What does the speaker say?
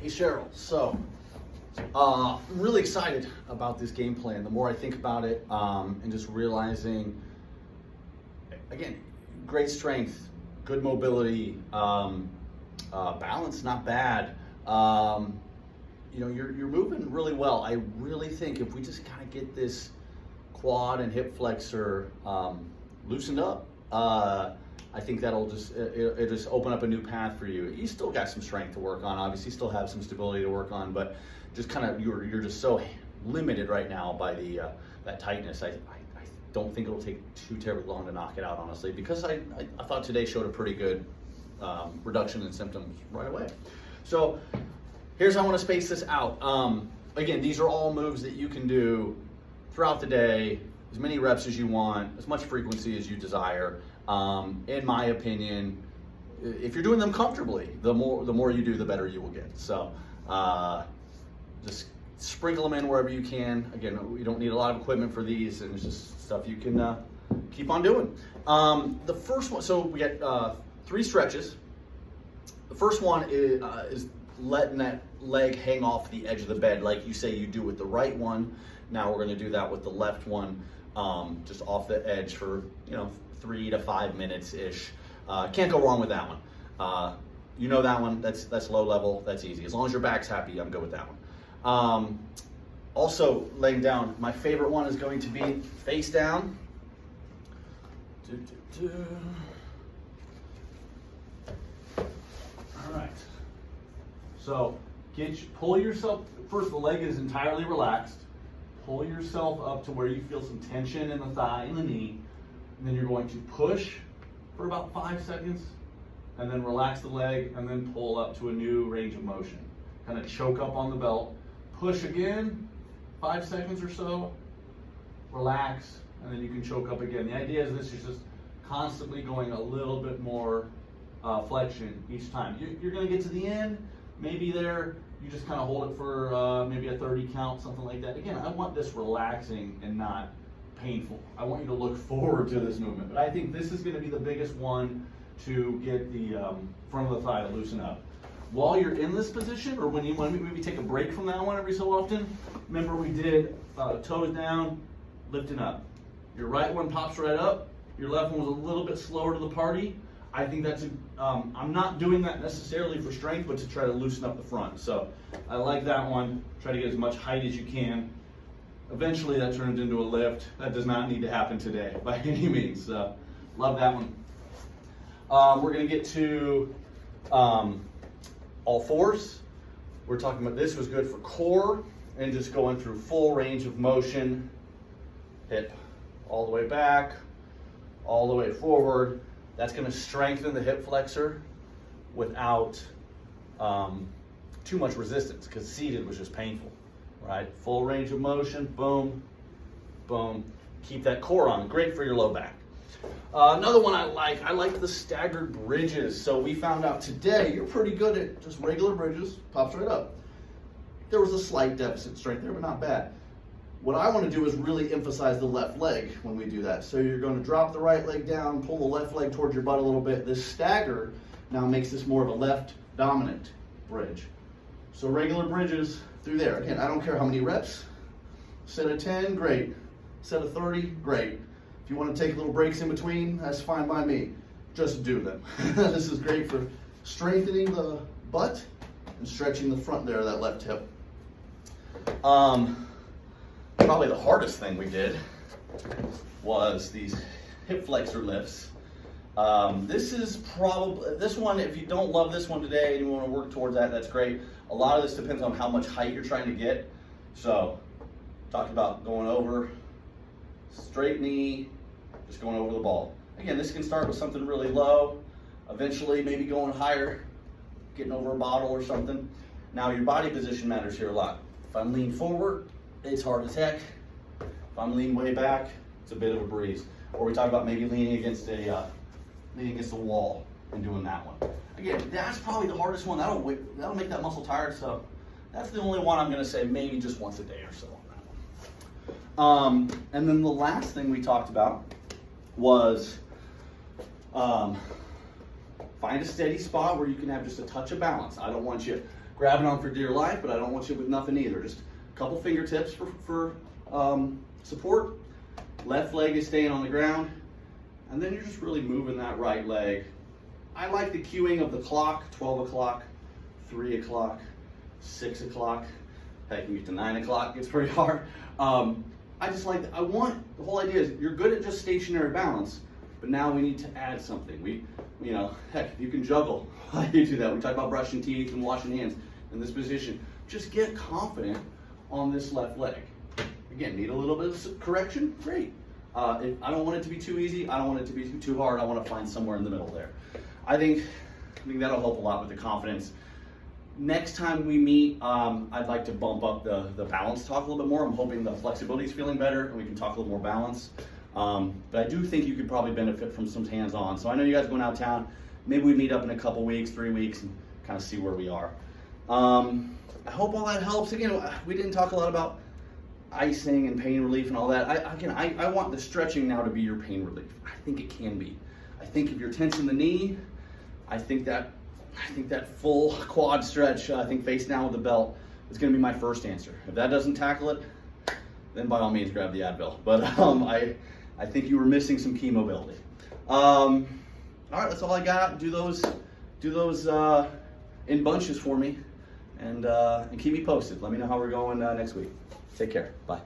Hey Cheryl, so I'm really excited about this game plan. The more I think about it, and just realizing, again, great strength, good mobility, balance not bad. You're moving really well. I really think if we just kind of get this quad and hip flexor loosened up, I think that'll just it just open up a new path for you. You still got some strength to work on, obviously, you still have some stability to work on, but just kind of you're just so limited right now by the that tightness. I don't think it'll take too terribly long to knock it out, honestly, because I thought today showed a pretty good reduction in symptoms right away. So here's how I want to space this out. Again, these are all moves that you can do throughout the day, as many reps as you want, as much frequency as you desire. In my opinion, if you're doing them comfortably, the more you do, the better you will get. So just sprinkle them in wherever you can. Again, you don't need a lot of equipment for these, and it's just stuff you can keep on doing. The first one, so we got 3 stretches. The first one is letting that leg hang off the edge of the bed, like you say you do with the right one. Now we're going to do that with the left one, just off the edge for 3 to 5 minutes ish. Can't go wrong with that one. You know that one. That's low level. That's easy. As long as your back's happy, I'm good with that one. Also, laying down. My favorite one is going to be face down. All right. So pull yourself. First, the leg is entirely relaxed. Pull yourself up to where you feel some tension in the thigh and the knee. And then you're going to push for about 5 seconds, and then relax the leg, and then pull up to a new range of motion. Kind of choke up on the belt. Push again, 5 seconds or so. Relax, and then you can choke up again. The idea is this is just constantly going a little bit more flexion each time. You're going to get to the end, maybe there, you just kind of hold it for maybe a 30 count, something like that. Again, I want this relaxing and not painful. I want you to look forward to this movement, but I think this is going to be the biggest one to get the front of the thigh to loosen up. While you're in this position, or when you want to maybe take a break from that one every so often, remember we did toes down, lifting up. Your right one pops right up, your left one was a little bit slower to the party. I think that's I'm not doing that necessarily for strength, but to try to loosen up the front. So I like that one. Try to get as much height as you can. Eventually that turns into a lift. That does not need to happen today by any means. Love that one. We're going to get to all fours. We're talking about this was good for core and just going through full range of motion. Hip all the way back, all the way forward. That's going to strengthen the hip flexor without too much resistance, because seated was just painful. Right, full range of motion, boom, boom. Keep that core on, great for your low back. Another one I like the staggered bridges. So we found out today you're pretty good at just regular bridges, pops right up. There was a slight deficit strength there, but not bad. What I want to do is really emphasize the left leg when we do that. So you're going to drop the right leg down, pull the left leg towards your butt a little bit. This stagger now makes this more of a left dominant bridge. So regular bridges through there. Again, I don't care how many reps. Set of 10, great. Set of 30, great. If you want to take little breaks in between, that's fine by me. Just do them. This is great for strengthening the butt and stretching the front there of that left hip. Probably the hardest thing we did was these hip flexor lifts. This one, if you don't love this one today and you want to work towards that, that's great. A lot of this depends on how much height you're trying to get. So, talked about going over, straight knee, just going over the ball. Again, this can start with something really low, eventually maybe going higher, getting over a bottle or something. Now your body position matters here a lot. If I'm leaning forward, it's hard as heck. If I'm leaning way back, it's a bit of a breeze. Or we talk about maybe leaning against a wall and doing that one. Again, that's probably the hardest one. That'll make that muscle tired, so that's the only one I'm going to say maybe just once a day or so on that one. And then the last thing we talked about was find a steady spot where you can have just a touch of balance. I don't want you grabbing on for dear life, but I don't want you with nothing either. Just a couple fingertips for support. Left leg is staying on the ground, and then you're just really moving that right leg. I like the cueing of the clock, 12 o'clock, 3 o'clock, 6 o'clock. Heck, you get to 9 o'clock, it's pretty hard. I just like, the whole idea is you're good at just stationary balance, but now we need to add something. You know, heck, if you can juggle, you do that. We talk about brushing teeth and washing hands in this position. Just get confident on this left leg. Again, need a little bit of correction? Great. I don't want it to be too easy. I don't want it to be too hard. I want to find somewhere in the middle there. I think that'll help a lot with the confidence. Next time we meet, I'd like to bump up the balance talk a little bit more. I'm hoping the flexibility is feeling better and we can talk a little more balance. But I do think you could probably benefit from some hands-on. So I know you guys are going out of town. Maybe we meet up in a couple weeks, 3 weeks, and kind of see where we are. I hope all that helps. Again, we didn't talk a lot about icing and pain relief and all that. I want the stretching now to be your pain relief. I think it can be. I think if you're tensing the knee, I think that full quad stretch, I think face down with the belt, is going to be my first answer. If that doesn't tackle it, then by all means grab the Advil. But I think you were missing some key mobility. All right, that's all I got. Do those in bunches for me, and keep me posted. Let me know how we're going next week. Take care. Bye.